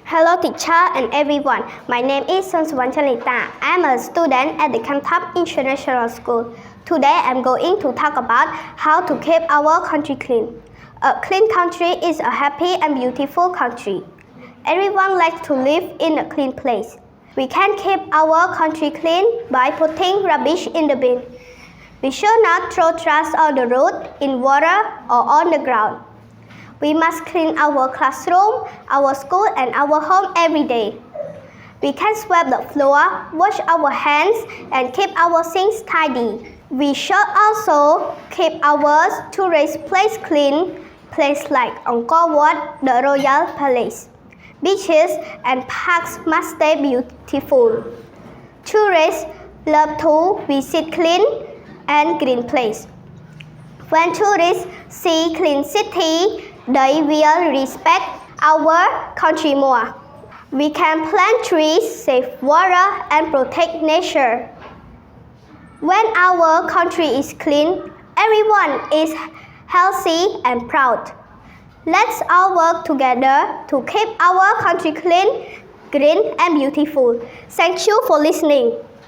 Hello teacher and everyone. My name is Sonsuwan Chalita. I'm a student at the Kamtap International School. Today I'm going to talk about how to keep our country clean. A clean country is a happy and beautiful country. Everyone likes to live in a clean place. We can keep our country clean by putting rubbish in the bin. We should not throw trash on the road, in water, or on the ground. We must clean our classroom, our school, and our home every day. We can sweep the floor, wash our hands, and keep our sinks tidy. We should also keep our tourist place clean, places like Angkor Wat, the Royal Palace. Beaches and parks must stay beautiful. Tourists love to visit clean and green places. When tourists see clean city, they will respect our country more. We can plant trees, save water, and protect nature. When our country is clean, everyone is healthy and proud. Let's all work together to keep our country clean, green, and beautiful. Thank you for listening.